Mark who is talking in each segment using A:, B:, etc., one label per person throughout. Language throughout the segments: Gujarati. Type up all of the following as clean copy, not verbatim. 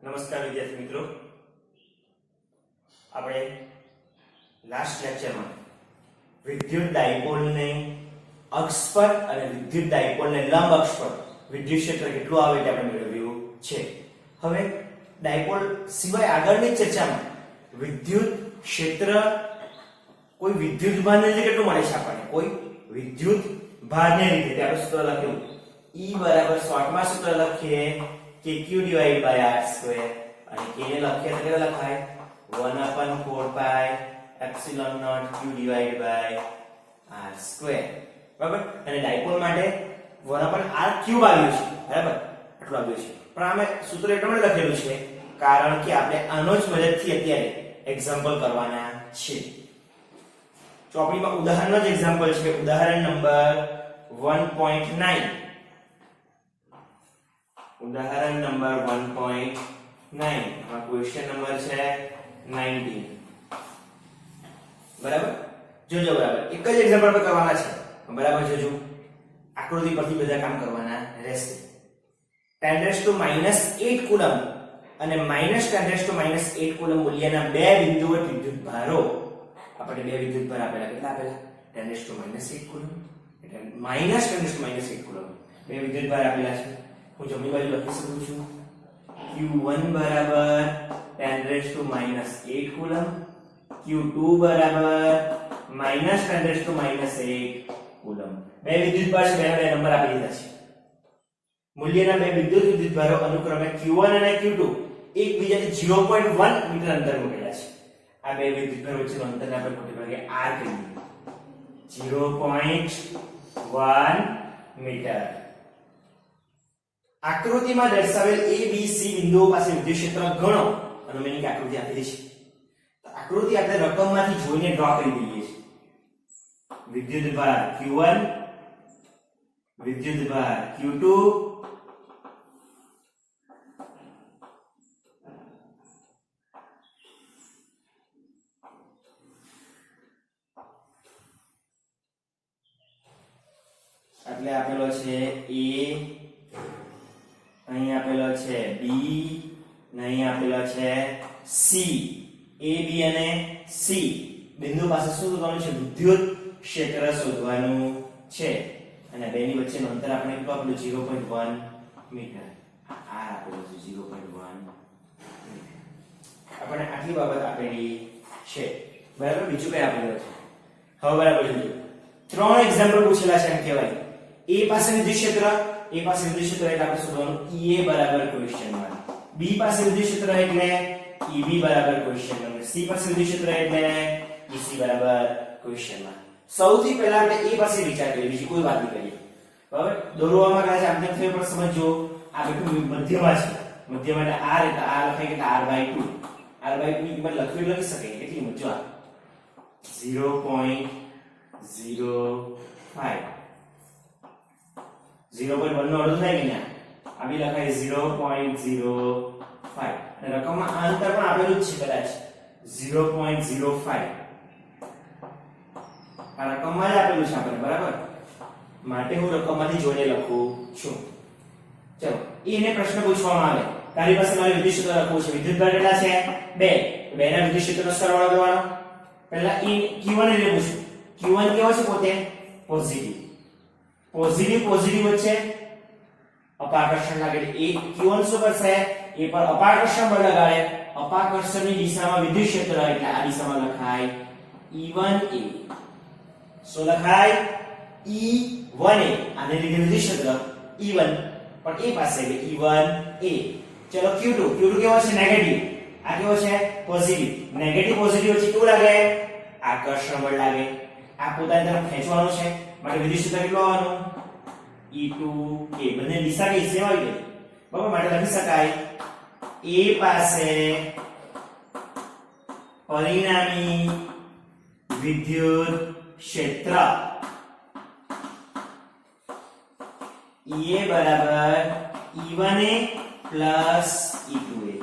A: નમસ્કાર વિદ્યાર્થી મિત્રો, આપણે લાસ્ટ લેક્ચરમાં વિદ્યુત ડાયપોલને અક્ષ પર અને વિદ્યુત ડાયપોલને લંબ અક્ષ પર વિદ્યુત ક્ષેત્ર કેટલું આવે તે આપણે મેળવ્યું છે. હવે ડાયપોલ સિવાય આગળની ચર્ચામાં વિદ્યુત ક્ષેત્ર કોઈ વિદ્યુત ભારને લીધે કેટલું મળે છે આપણને, કોઈ વિદ્યુત ભારને લીધે. ત્યારે સૂત્ર લખ્યું E બરાબર શોર્ટમાં સૂત્ર લખીએ kq divided by r square અને k ને લખીએ તો કેટલા લખાય 1/4 pi epsilon naught q divided by r square. બરાબર. અને ડાયપોલ માટે 1/r ક્યુબ આવ્યું છે. બરાબર, આટલું આવ્યું છે. પણ આમે સૂત્ર એટલા માટે લખેલું છે કારણ કે આપણે આનો જ મદદથી અત્યારે એક્ઝામ્પલ કરવાના છે. ચોપડીમાં ઉદાહરણનો જ એક્ઝામ્પલ છે. ઉદાહરણ નંબર 1.9. ઉદાહરણ નંબર 1.9 આ ક્વેશ્ચન નંબર છે 19. બરાબર, જોજો. બરાબર, એક જ એક્ઝામ્પલ પર કરવાના છે. બરાબર, જોજો. આકૃતિ પરથી બધા કામ કરવાના રહેશે. 10⁻⁸ કુલમ અને -10⁻⁸ કુલમ મૂલ્યના બે બિંદુઓ વિદ્યુત ભારો આપણે બે વિદ્યુત ભાર આપેલા. કેટલા આપેલા? 10⁻⁸ કુલમ એટલે -10⁻⁸ કુલમ બે વિદ્યુત ભાર આપેલા છે. હું જમણી બાજુ લખી શકું છું Q1 બરાબર 10⁻⁸ કુલમ, Q2 બરાબર -10⁻⁸ કુલમ. બે વિદ્યુત ભાર છે, બે નંબર આપી દીધા છે. મૂલ્યના બે વિદ્યુત ભારો અનુક્રમે Q1 અને Q2 એકબીજાથી 0.1 મીટર અંતર મૂકેલા છે. આ બે વિદ્યુત ભાર વચ્ચેનું અંતરને આપણે મોટે ભાગે r કહીએ. 0.1 મીટર. આકૃતિમાં દર્શાવેલ a b c બિંદુઓ પાસે વિદ્યુત ક્ષેત્ર ગણો. અને મેં એક આકૃતિ આપેલી છે. તો આકૃતિ આપણે રકમમાંથી જોઈને ડ્રો કરી દઈએ છીએ. વિદ્યુત ભાર Q1, વિદ્યુત ભાર Q2, એટલે આપેલો છે A, અહીં આપેલો છે B, અને અહીં આપેલો છે C. A, B અને C બિંદુ પાસે શું શોધવાનું છે? વિદ્યુત ક્ષેત્ર શોધવાનું છે. અને બેની વચ્ચેનું અંતર આપણે કેટલું આપેલું? 0.1 મીટર. આ આપેલું છે 0.1 મીટર. આપણે આટલી બાબત આપેલી છે. બરાબર, બીજું કઈ આપેલું છે? હવે બરાબર જોજો. ત્રણ એક્ઝામ્પલ પૂછેલા છે. એમ કહેવાય A પાસે વિદ્યુત ક્ષેત્ર, A પાસે વિદ્યુત ક્ષેત્ર એટલે આપણે શોધવાનું EA બરાબર ક્વેશ્ચન માર્ક. B પાસે વિદ્યુત ક્ષેત્ર એટલે EB બરાબર ક્વેશ્ચન માર્ક. C પાસે વિદ્યુત ક્ષેત્ર એટલે EC બરાબર ક્વેશ્ચન માર્ક. સૌથી પહેલા આપણે A પાસે વિચાર કરીએ, બીજી કોઈ વાત નહીં કરીએ. બરાબર, દોરવામાં કાંઈ આમ તેમ થયું પણ સમજો આ બધું મધ્યમાં છે. મધ્યમાં એટલે r એટલે r લખાય કે r/2. r/2 ની કિંમત લખી શકે કેટલી મજો આ 0.05. 0.1 નો અડધો થાય કે ના? આવી લખાય 0.05. અને રકમમાં આ અંતર પણ આપેલું જ છે કદાચ 0.05. આ રકમમાં જ આપેલું છે આપણે. બરાબર, માટે હું રકમમાંથી જોઈને લખું છું. ચલો, એને પ્રશ્ન પૂછવામાં આવે તારી પાસે મારે વિદ્યુત ક્ષેત્ર લખવું છે. વિદ્યુત ભાર કેટલા છે? 2. બેના વિદ્યુત ક્ષેત્રનો સરવાળો કરવાનો. પહેલા Q1 ને પૂછું. Q1 કેવો છે? પોતે પોઝિટિવ. પોઝિટિવ વચ્ચે અપાકર્ષણ લાગે એટલે એ Q1 શું કરશે? એ પર અપાકર્ષણ બળ લગાડે. અપાકર્ષણની દિશામાં વિદ્યુત ક્ષેત્ર એટલે આ દિશામાં લખાય E1A. શું લખાય? E1A. આને લીધે વિદ્યુત ક્ષેત્ર E1 પણ એ પાસે એટલે E1A. ચલો Q2 કેવો છે? નેગેટિવ. આ કેવો છે? પોઝિટિવ. નેગેટિવ પોઝિટિવ વચ્ચે કેવું લાગે? આકર્ષણ બળ લાગે. આ પોતાની તરફ ખેંચવાનું છે માટે વિદ્યુત ક્ષેત્ર કેટલું આવવાનું? E2A. બંને દિશા કઈ સેમ આવી ગઈ. બરાબર, માટે લખી શકાય A પાસે પરિણામી વિદ્યુત ક્ષેત્ર EA બરાબર E1A પ્લસ E2A.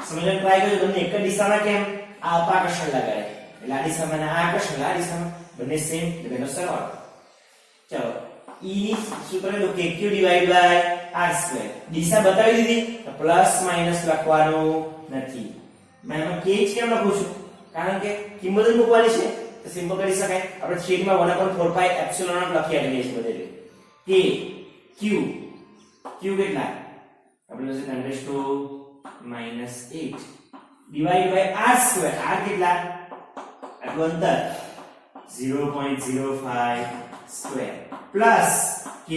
A: સમજણ ટ્રાય કરજો. તમને એક જ દિશામાં કેમ? આ અપાકર્ષણ લગાડે એટલે આ દિશામાં આ આકર્ષણ આ દિશામાં બંને સેમ એટલે બેનો સરવાળો. ચલો, E સૂત્ર લો kq divided by r². દિશા બતાવી દીધી તો પ્લસ માઈનસ લખવાનું નથી. મેં આમાં k જ કેમ લખું છું? કારણ કે કિંમત જ મૂકવાની છે તો સિમ્પલ કરી શકાય. આપણે છેદમાં 1/4 એપ્સિલોન નોટ લખી આપીએ છીએ બધે. k q કેટલા? આપણે લખીએ 10⁻⁻8 ડિવાઇડ બાય r². r કેટલા? આટલું અંતર 0.05 સ્ક્વેર પ્લસ k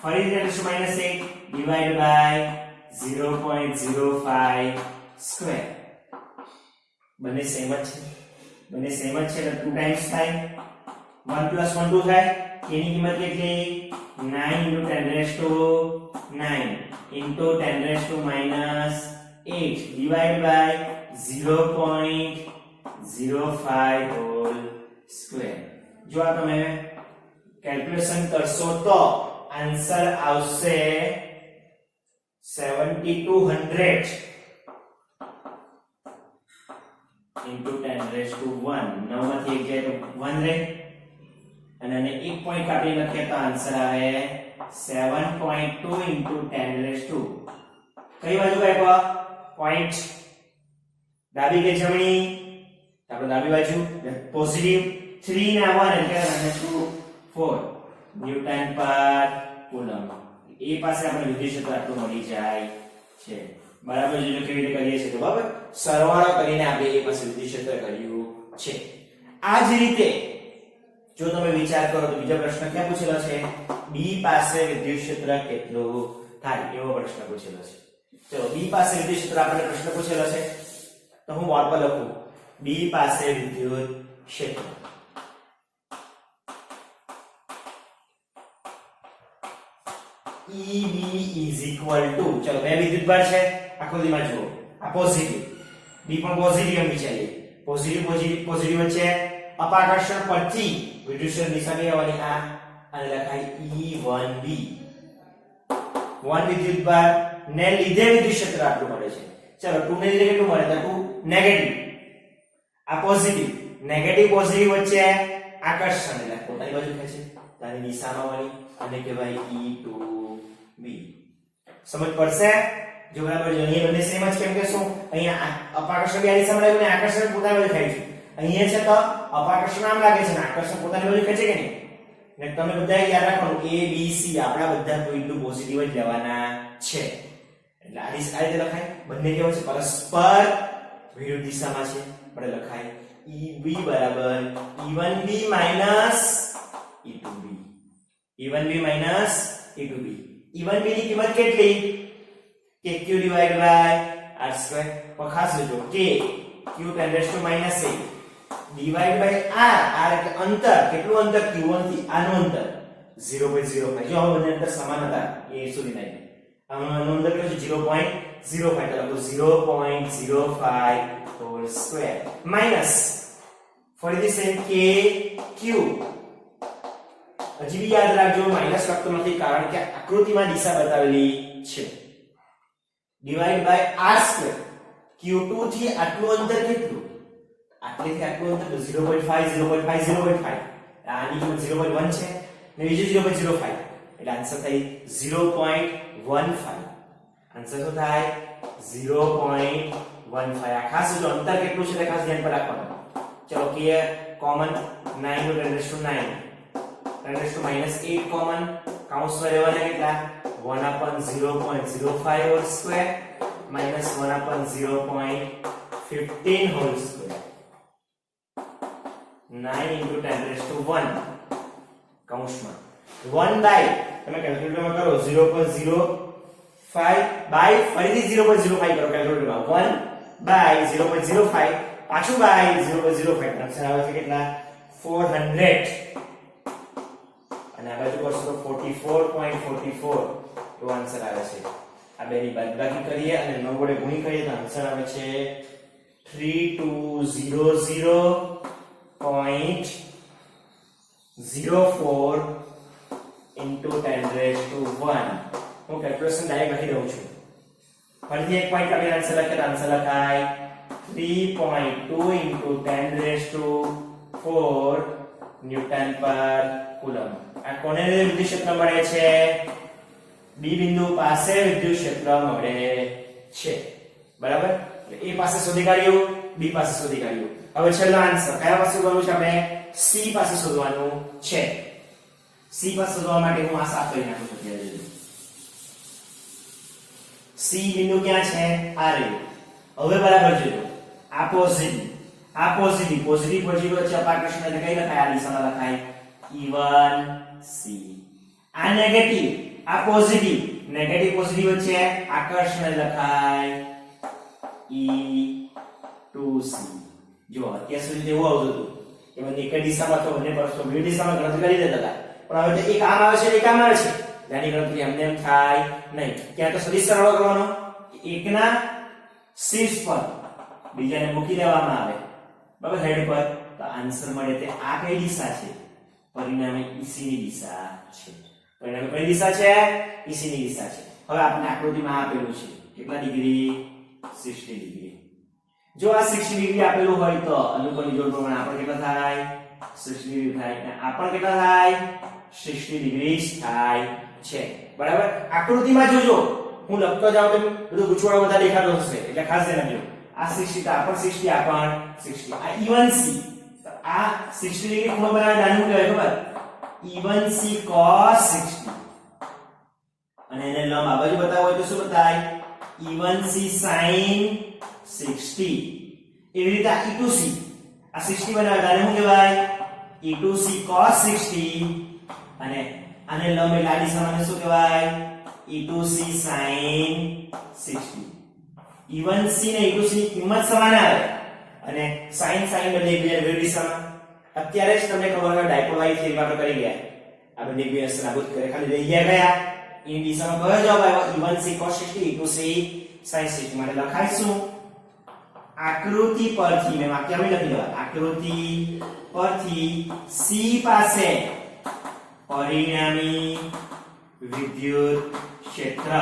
A: ફરી 10⁻⁸ ડિવાઇડ બાય 0.05 સ્ક્વેર. બંને સેમ જ છે એટલે 2 ટાઈમ્સ થાય. 1 + 1 2 થાય. k ની કિંમત કેટલી? 9 × 10⁻⁹ ડિવાઇડ બાય 0.05 હોલ સ્ક્વેર. જો આ તમે કેલ્ક્યુલેશન કરશો તો આન્સર આવશે 7200 into 10⁻⁴ 9 માંથી 1 જાય તો 1 રહે અને આને 1 પોઈન્ટ કાપી લખીએ તો આન્સર આવે 7.2 into 10⁻². કઈ બાજુ આપ્યો પોઈન્ટ? ડાબી કે જમણી? આપણે ડાબી બાજુ પોઝિટિવ 3 ના 1 એટલે 4 ન્યૂટન પર કુલમ. એ પાસે આપણે વિદ્યુત ક્ષેત્ર આટલું મળી જાય છે. બરાબર જો કેવી રીતે કરીએ છીએ તો બરાબર સરવાળો કરીને આપણે એ પાસે વિદ્યુત ક્ષેત્ર કર્યું છે. આ જ રીતે જો તમે વિચાર કરો તો બીજો પ્રશ્ન ક્યાં પૂછેલો છે? B પાસે વિદ્યુત ક્ષેત્ર કેટલું થાય એવો પ્રશ્ન પૂછેલો છે. ચલો B પાસે વિદ્યુત ક્ષેત્ર આપણને પ્રશ્ન પૂછેલો છે તો હું બોર્ડ પર લખું B પાસે વિદ્યુત ક્ષેત્ર. EB = ચલો બે વિદ્યુતભાર છે આકૃતિમાં જુઓ. આ પોઝિટિવ B પણ પોઝિટિવ એમ વિચારીએ. પોઝિટિવ વચ્ચે અપાકર્ષણ પરથી વિદ્યુત ક્ષેત્ર દિશા કઈ આવવાની? આ અને લખાય E1B. 1 વિદ્યુતભાર ને લીધે વિદ્યુત ક્ષેત્ર આટલું મળે છે. ચલો 2 ને લીધે કેટલું મળે? તો 2 નેગેટિવ. આ પોઝિટિવ પોઝિટિવ વચ્ચે આકર્ષણ એટલે પોતાની બાજુ ખેંચે તાની દિશામાં વળી અને કહેવાય E2B. સમજ પડશે? જો બરાબર જો અહીંયા બંને સેમ જ કેમ કે શું અહીંયા અપાકર્ષણ આ દિશામાં લાગ્યું ને આકર્ષણ પોતાની બાજુ ખેંચે. અહીંયા છે તો અપાકર્ષણ આમ લાગે છે ને આકર્ષણ પોતાની બાજુ ખેંચે કે નહીં? ને તમે બધા યાદ રાખવાનું A B C આપણા બધા પોઈન્ટ પોઝિટિવ જ લેવાના છે. એટલે આ રીતે લખાય. બંને કેવા છે? પરસ્પર વિરુદ્ધ દિશામાં છે. આપણે લખાય EB = E1B - E2B. E1B - E2B. E1B ની કિંમત કેટલી? kq / r². પણ ખાસ જોજો k q 10⁻⁸ divide by r એટલે અંતર. કેટલું અંતર? q1 થી આનું અંતર 0.05. જો આ બંને અંતર સમાન હતા એ સુધી નહીં. આનું અંતર કેટલું છે? 0.05. તો લખો 0.05 હોલ સ્ક્વેર માઈનસ ફરીથી સેમ k q. હજી બી યાદ રાખજો માઈનસ લખતો નથી કારણ કે આકૃતિમાં દિશા બતાવેલી છે. Divide by r². q2 થી આટલું અંતર કેટલું? આટલેથી આટલું અંતર 0.5 આની કિંમત 0.1 છે ને બીજું 0.05 એટલે આન્સર થાય 0.15. આન્સર શું થાય? 0.15. આ ખાસ જો અંતર કેટલું છે તે ખાસ ધ્યાન પર રાખવાનું. ચલો કે કોમન 9 × 10⁻⁸ કોમન કાઉન્સમાં રહેવાના કેટલા? 1/0.05 whole square minus 1/0.15 whole square. 9 × 10⁻1 કાઉન્સમાં 1 બાય તમે કેલ્ક્યુલેટરમાં કરો 0.05 બાય ફરીથી 0.05 કરો કેલ્ક્યુલેટરમાં 1 બાય 0.05 પાછું બાય 0.05 આન્સર આવે છે કેટલા? 400. અને આ બાજુ કરશો તો 44.44 તો આન્સર આવે છે. આ બેની બાદબાકી કરીએ અને 9 વડે ગુણી કરીએ તો આન્સર આવે છે 3200.04 into 10⁻1. હું કેલ્ક્યુલેશન ડાયરેક્ટ લખી દઉં છું. ફરીથી એક પોઈન્ટ કાઢીને આન્સર લખીએ તો આન્સર લખાય 3.2 into 10⁻4 ન્યૂટન પર કુલમ. આ કોને લીધે વિદ્યુત ક્ષેત્ર મળે છે? બી બિંદુ પાસે વિદ્યુત ક્ષેત્ર મળે છે બરાબર એ પાસે શોધી કાઢ્યું બી પાસે શોધી કાઢ્યું હવે છેલ્લો આન્સર કયા પાસે શોધવાનું છે આપણે સી પાસે શોધવાનું છે સી પાસે શોધવા માટે હું આ સાફ કરી નાખું છું ત્યારે સી બિંદુ ક્યાં છે આ રહ્યું હવે બરાબર જોજો આ પોઝિટિવ પોઝિટિવ વચ્ચે અપાકર્ષણ એટલે કઈ લખાય આ દિશામાં લખાય E1C આ નેગેટિવ આ પોઝિટિવ નેગેટિવ પોઝિટિવ વચ્ચે આકર્ષણ લખાય E2C જો અત્યાર સુધી એવું આવતું હતું કે બંને એક દિશામાં તો બંને પરસ્પર વિરુદ્ધ દિશામાં ગણતરી કરી દેતા હતા પણ હવે એક આમ આવે છે એક આમ આવે છે તેની ગણતરી એમને એમ થાય નહીં ક્યાં તો સદિશ સરવાળો કરવાનો એકના શીર્ષ પર બીજાને મૂકી દેવામાં આવે બરાબર હેડ પર તો આન્સર મળે તે આ કઈ દિશા છે પરિણામે EC ની દિશા છે પરિણામે કઈ દિશા છે EC ની દિશા છે હવે આપણે આકૃતિમાં આપેલું છે કેટલા ડિગ્રી 60 ડિગ્રી જો આ 60 ડિગ્રી આપેલું હોય તો અનુકૂળની જોડ પ્રમાણે આપણે કેટલા થાય 60 ડિગ્રી થાય અને આ પણ કેટલા થાય 60 ડિગ્રી થાય છે બરાબર આકૃતિમાં જોજો હું લખતો જાઉં તો બધું ગૂંચવાડો બધા દેખાતો હશે એટલે ખાસ ધ્યાન રાખજો આ 60 આ પણ 60 આ પણ 60 આ E1C આ 60 ડિગ્રી ખૂણો બનાવે નાનું કહેવાય ખબર E1C cos 60 અને એને લંબ આ બાજુ બતાવો હોય તો શું બતાય E1C sin 60 એવી રીતે આ E2C આ 60 બનાવે આને શું કહેવાય E2C cos 60 અને આને લંબ એટલે આ દિશામાં શું કહેવાય E2C sin 60 E1C ને E2C ની કિંમત સમાન આવે અને sin બને એકબીજાની વિરુદ્ધ દિશામાં અત્યારે જ તમને ખબર હોય ડાયપોલ વાળી થિયરી આપણે કરી ગયા આ બંને એકબીજાને નાબૂદ કરે ખાલી રહી ગયા એ દિશામાં કયો જવાબ આવ્યો E1C cos 60 E2C sin 60 માટે લખાઈશું આકૃતિ પરથી મેં વાક્યમાં લખી દઉં આકૃતિ પરથી C પાસે પરિણામી વિદ્યુત ક્ષેત્ર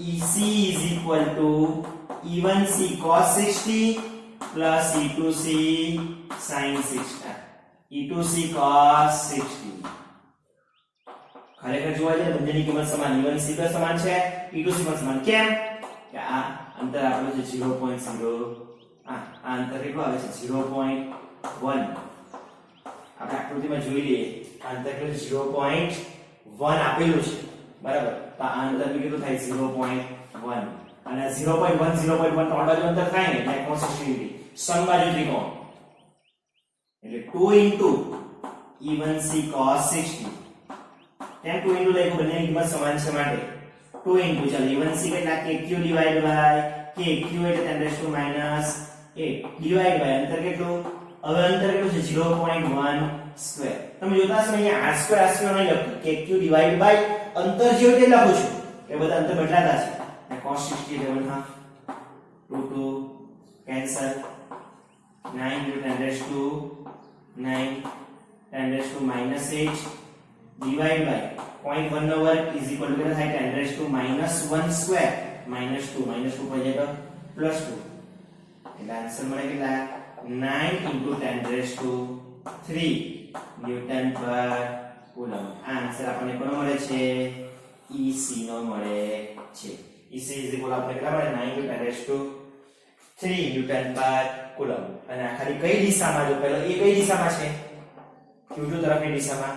A: EC is equal to E1C cos 60 plus E2C sin 60 E2C cos 60 ખરેખર જોવા જાય બંનેની કિંમત સમાન E1C પણ સમાન છે E2C પણ સમાન કેમ કે આ અંતર આપણું છે 0.0 આ અંતર કેટલું આવે છે 0.1 આપણે આકૃતિમાં જોઈ લઈએ આ અંતર કેટલું 0.1 આપેલું છે બરાબર તો આ અંતર કેટલું થાય 0.1 અને 0.1 0.1 ત્રણ બાજુ અંતર થાય ને એટલે કોણ 60 ડિગ્રી સમબાજુ ત્રિકોણ એટલે 2 into E1C cos 60 ત્યાં 2 into લખ્યું બંનેની કિંમત સમાન છે માટે 2 into ચાલો E1C કેટલા KQ divided by KQ એટલે 10 raised to minus 8 divided by અંતર કેટલું હવે અંતર કેટલું છે 0.1 સ્ક્વેર તમે જોતા હશો અહીંયા r2 નહીં લખતું KQ divided by અંતર જે હોય તે લખું છું એ બધા અંતર બદલાતા છે અને cos 60 એટલે 1/2 2 cancel 9 into 10 raised to 9 10 raised to minus 8 divide by 0.1 over is equal to કેટલા થાય 10 raised to minus 1 square minus 2 પર જાય તો plus 2 એટલે આન્સર મળે કેટલા 9 into 10 raised to 3 ન્યૂટન પર કુલમ આન્સર આપણને કોનો મળે છે EC નો મળે છે EC is equal આપણે કેટલા મળે 9 into 10 raised to 3 ન્યૂટન પર કુલમ અને આ ખાલી કઈ દિશામાં જો પહેલા એ કઈ દિશામાં છે Q2 તરફની દિશામાં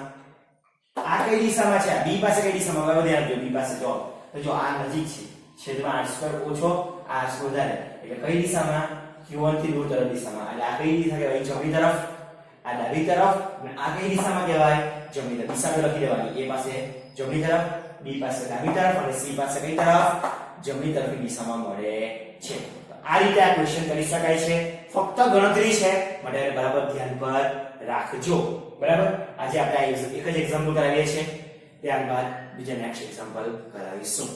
A: આ કઈ દિશામાં છે B પાસે કઈ દિશામાં હવે ધ્યાન આપજો B પાસે જો તો જો આ નજીક છે છેદમાં r2 ઓછો r2 વધારે એટલે કઈ દિશામાં Q1 થી દૂર તરફ દિશામાં એટલે આ કઈ દિશા કહેવાય જમણી તરફ આ ડાબી તરફ અને આ કઈ દિશામાં કહેવાય જમણી તરફ દિશા લખી દેવાની A પાસે જમણી તરફ B પાસે ડાબી તરફ અને C પાસે કઈ તરફ જમણી તરફની દિશામાં મળે છે આ રીતે આ ક્વેશ્ચન કરી શકાય છે ફક્ત ગણતરી છે માટે બરાબર ધ્યાન પર રાખજો બરાબર આજે આપણે આ એક જ એક્ઝામ્પલ કરાવીએ છીએ ત્યારબાદ બીજા નેક્સ્ટ એક્ઝામ્પલ કરાવીશું